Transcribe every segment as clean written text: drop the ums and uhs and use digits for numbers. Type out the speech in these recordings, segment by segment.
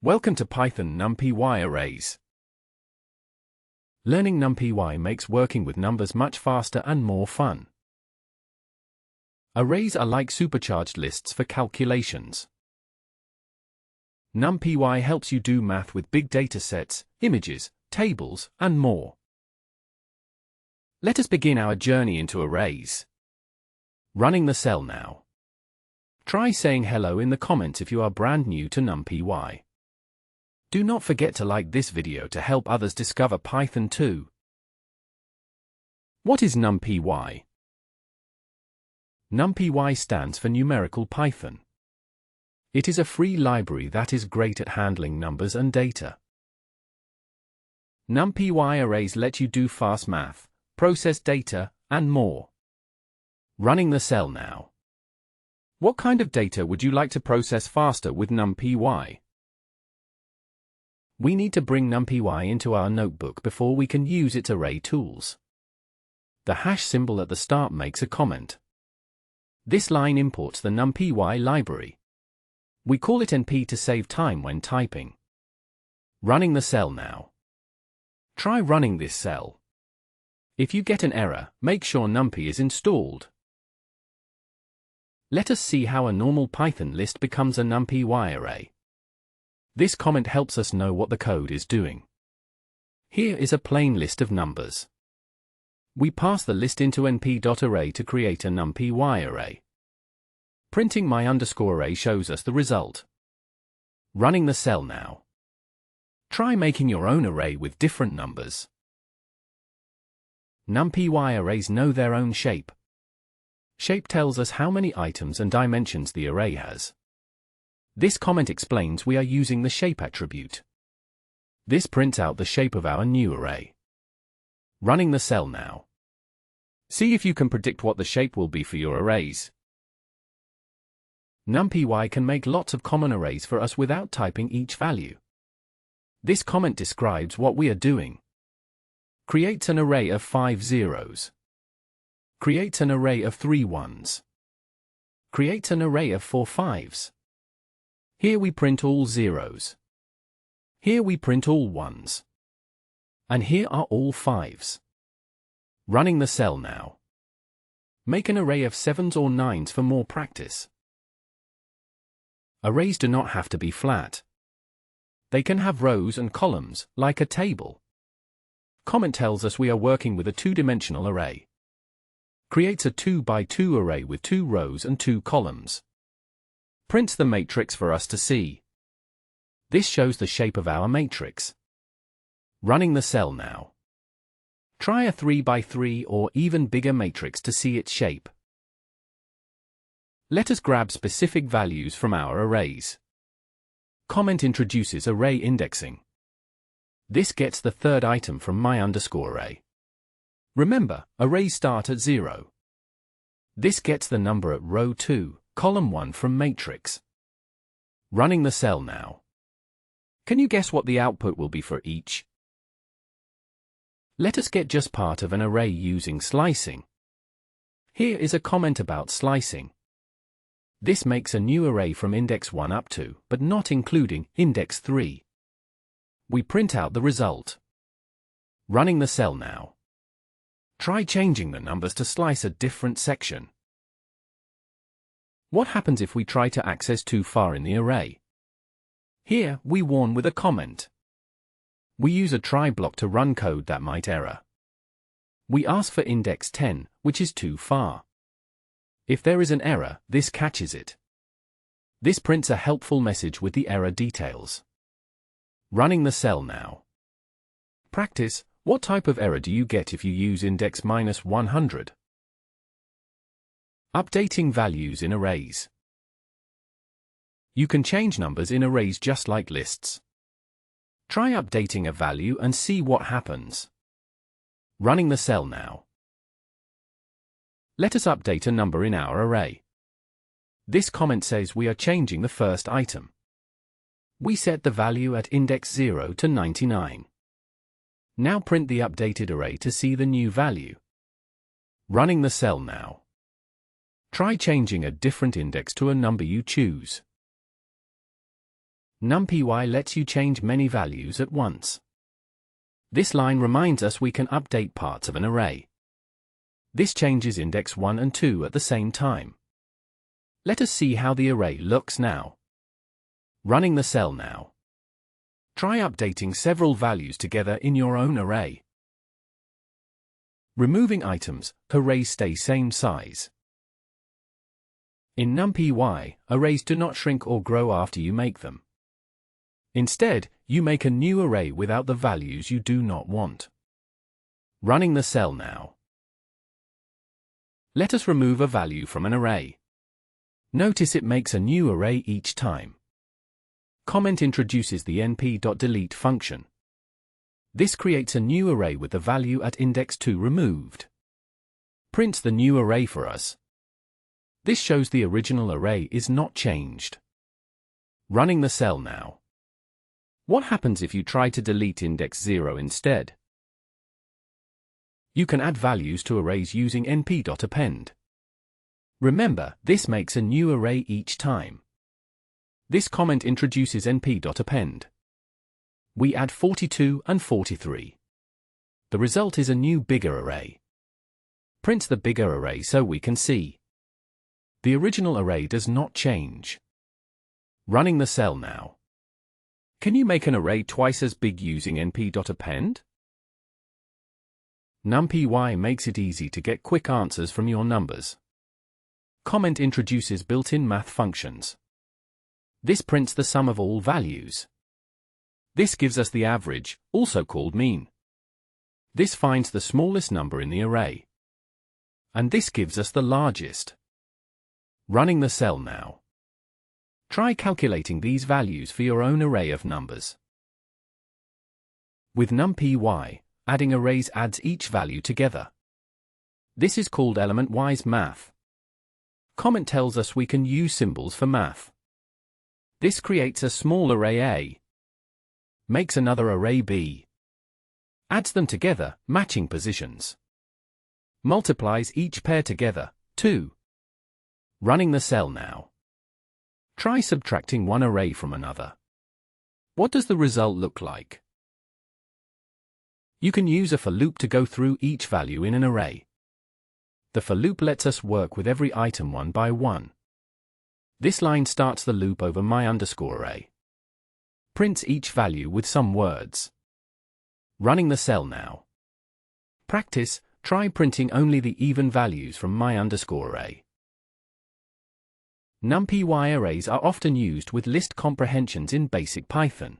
Welcome to Python NumPy arrays. Learning NumPy makes working with numbers much faster and more fun. Arrays are like supercharged lists for calculations. NumPy helps you do math with big datasets, images, tables, and more. Let us begin our journey into arrays. Running the cell now. Try saying hello in the comments if you are brand new to NumPy. Do not forget to like this video to help others discover Python too. What is NumPy? NumPy stands for Numerical Python. It is a free library that is great at handling numbers and data. NumPy arrays let you do fast math, process data, and more. Running the cell now. What kind of data would you like to process faster with NumPy? We need to bring NumPy into our notebook before we can use its array tools. The hash symbol at the start makes a comment. This line imports the NumPy library. We call it NP to save time when typing. Running the cell now. Try running this cell. If you get an error, make sure NumPy is installed. Let us see how a normal Python list becomes a NumPy array. This comment helps us know what the code is doing. Here is a plain list of numbers. We pass the list into np.array to create a NumPy array. Printing my_array shows us the result. Running the cell now. Try making your own array with different numbers. NumPy arrays know their own shape. Shape tells us how many items and dimensions the array has. This comment explains we are using the shape attribute. This prints out the shape of our new array. Running the cell now. See if you can predict what the shape will be for your arrays. NumPy can make lots of common arrays for us without typing each value. This comment describes what we are doing. Creates an array of 5 zeros. Creates an array of 3 ones. Creates an array of 4 fives. Here we print all zeros. Here we print all ones. And here are all fives. Running the cell now. Make an array of 7s or 9s for more practice. Arrays do not have to be flat. They can have rows and columns, like a table. Comment tells us we are working with a two-dimensional array. Creates a 2 by 2 array with 2 rows and 2 columns. Prints the matrix for us to see. This shows the shape of our matrix. Running the cell now. Try a 3 by 3 or even bigger matrix to see its shape. Let us grab specific values from our arrays. Comment introduces array indexing. This gets the third item from my_array. Remember, arrays start at 0. This gets the number at row 2, column 1 from matrix. Running the cell now. Can you guess what the output will be for each? Let us get just part of an array using slicing. Here is a comment about slicing. This makes a new array from index 1 up to, but not including, index 3. We print out the result. Running the cell now. Try changing the numbers to slice a different section. What happens if we try to access too far in the array? Here, we warn with a comment. We use a try block to run code that might error. We ask for index 10, which is too far. If there is an error, this catches it. This prints a helpful message with the error details. Running the cell now. Practice. What type of error do you get if you use index -100? Updating values in arrays. You can change numbers in arrays just like lists. Try updating a value and see what happens. Running the cell now. Let us update a number in our array. This comment says we are changing the first item. We set the value at index 0 to 99. Now print the updated array to see the new value. Running the cell now. Try changing a different index to a number you choose. NumPy lets you change many values at once. This line reminds us we can update parts of an array. This changes index 1 and 2 at the same time. Let us see how the array looks now. Running the cell now. Try updating several values together in your own array. Removing items, arrays stay same size. In NumPy, arrays do not shrink or grow after you make them. Instead, you make a new array without the values you do not want. Running the cell now. Let us remove a value from an array. Notice it makes a new array each time. Comment introduces the np.delete function. This creates a new array with the value at index 2 removed. Prints the new array for us. This shows the original array is not changed. Running the cell now. What happens if you try to delete index 0 instead? You can add values to arrays using np.append. Remember, this makes a new array each time. This comment introduces np.append. We add 42 and 43. The result is a new bigger array. Print the bigger array so we can see. The original array does not change. Running the cell now. Can you make an array twice as big using np.append? NumPy makes it easy to get quick answers from your numbers. Comment introduces built-in math functions. This prints the sum of all values. This gives us the average, also called mean. This finds the smallest number in the array. And this gives us the largest. Running the cell now. Try calculating these values for your own array of numbers. With NumPy, adding arrays adds each value together. This is called element-wise math. Comment tells us we can use symbols for math. This creates a small array A. Makes another array B. Adds them together, matching positions. Multiplies each pair together, 2. Running the cell now. Try subtracting one array from another. What does the result look like? You can use a for loop to go through each value in an array. The for loop lets us work with every item one by one. This line starts the loop over my_array. Prints each value with some words. Running the cell now. Practice, try printing only the even values from my_array. NumPy arrays are often used with list comprehensions in basic Python.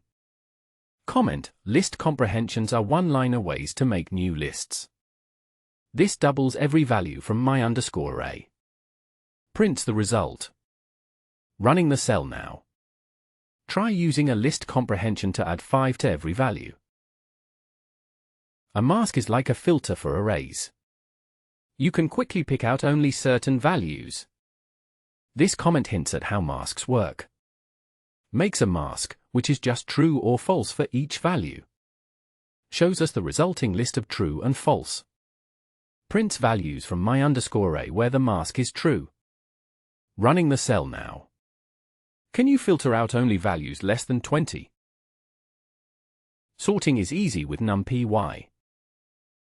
Comment, list comprehensions are one-liner ways to make new lists. This doubles every value from my_array. Prints the result. Running the cell now. Try using a list comprehension to add 5 to every value. A mask is like a filter for arrays. You can quickly pick out only certain values. This comment hints at how masks work. Makes a mask, which is just true or false for each value. Shows us the resulting list of true and false. Prints values from my_array where the mask is true. Running the cell now. Can you filter out only values less than 20? Sorting is easy with NumPy.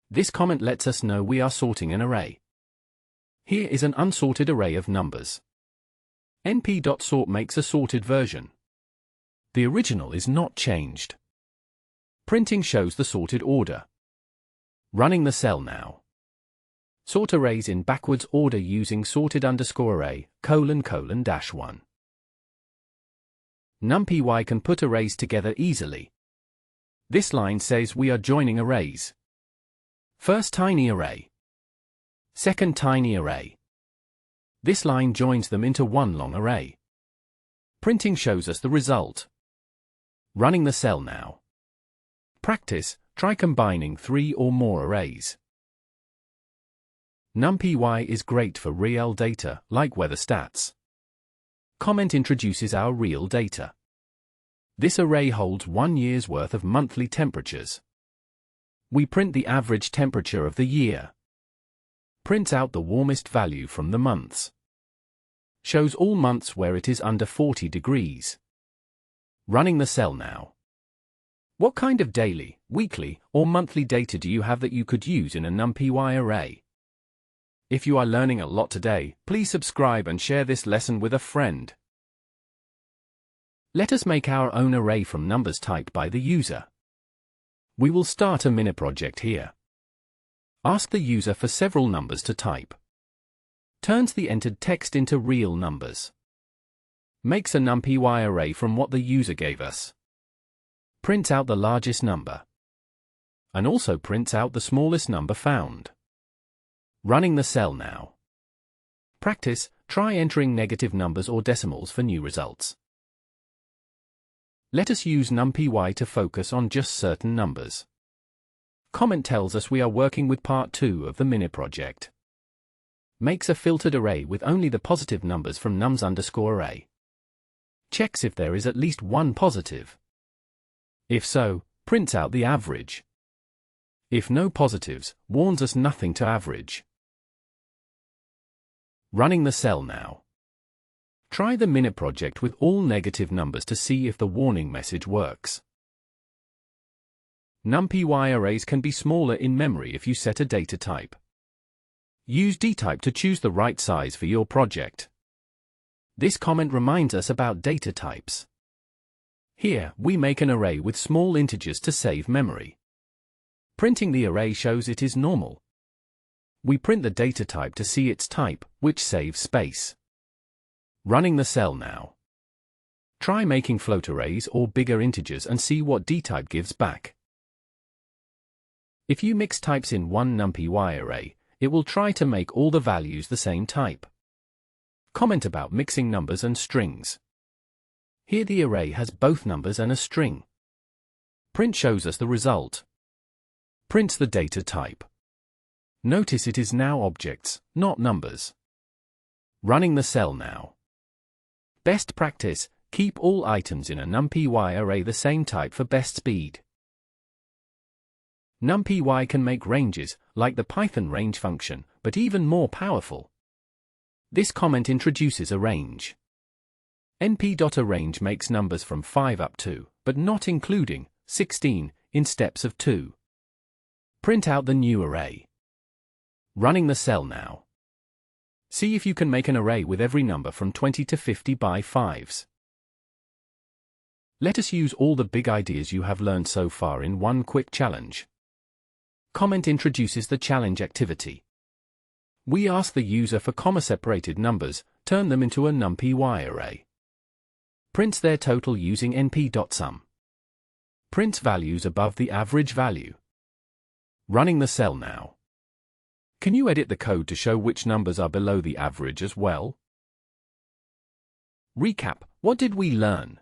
This comment lets us know we are sorting an array. Here is an unsorted array of numbers. np.sort makes a sorted version. The original is not changed. Printing shows the sorted order. Running the cell now. Sort arrays in backwards order using sorted_array, ::-1. NumPy can put arrays together easily. This line says we are joining arrays. First tiny array. Second tiny array. This line joins them into one long array. Printing shows us the result. Running the cell now. Practice, try combining 3 or more arrays. NumPy is great for real data, like weather stats. Comment introduces our real data. This array holds 1 year's worth of monthly temperatures. We print the average temperature of the year. Prints out the warmest value from the months. Shows all months where it is under 40 degrees. Running the cell now. What kind of daily, weekly, or monthly data do you have that you could use in a NumPy array? If you are learning a lot today, please subscribe and share this lesson with a friend. Let us make our own array from numbers typed by the user. We will start a mini project here. Ask the user for several numbers to type. Turns the entered text into real numbers. Makes a NumPy array from what the user gave us. Prints out the largest number. And also prints out the smallest number found. Running the cell now. Practice, try entering negative numbers or decimals for new results. Let us use NumPy to focus on just certain numbers. Comment tells us we are working with part 2 of the mini project. Makes a filtered array with only the positive numbers from nums_array. Checks if there is at least one positive. If so, prints out the average. If no positives, warns us nothing to average. Running the cell now. Try the mini project with all negative numbers to see if the warning message works. NumPy arrays can be smaller in memory if you set a data type. Use dtype to choose the right size for your project. This comment reminds us about data types. Here, we make an array with small integers to save memory. Printing the array shows it is normal. We print the data type to see its type, which saves space. Running the cell now. Try making float arrays or bigger integers and see what dtype gives back. If you mix types in one NumPy array, it will try to make all the values the same type. Comment about mixing numbers and strings. Here the array has both numbers and a string. Print shows us the result. Prints the data type. Notice it is now objects, not numbers. Running the cell now. Best practice, keep all items in a NumPy array the same type for best speed. NumPy can make ranges, like the Python range function, but even more powerful. This comment introduces arange. np.arange makes numbers from 5 up to, but not including, 16, in steps of 2. Print out the new array. Running the cell now. See if you can make an array with every number from 20 to 50 by 5s. Let us use all the big ideas you have learned so far in one quick challenge. Comment introduces the challenge activity. We ask the user for comma-separated numbers, turn them into a NumPy array. Prints their total using np.sum. Prints values above the average value. Running the cell now. Can you edit the code to show which numbers are below the average as well? Recap, what did we learn?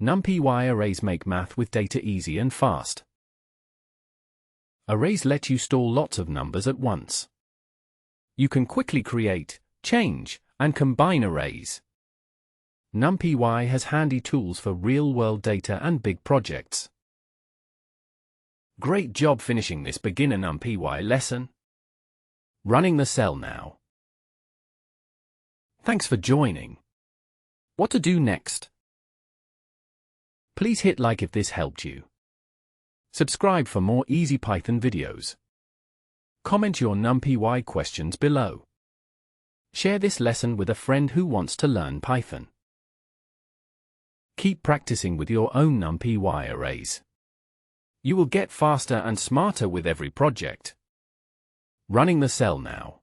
NumPy arrays make math with data easy and fast. Arrays let you store lots of numbers at once. You can quickly create, change, and combine arrays. NumPy has handy tools for real-world data and big projects. Great job finishing this beginner NumPy lesson. Running the cell now. Thanks for joining. What to do next? Please hit like if this helped you. Subscribe for more easy Python videos. Comment your NumPy questions below. Share this lesson with a friend who wants to learn Python. Keep practicing with your own NumPy arrays. You will get faster and smarter with every project. Running the cell now.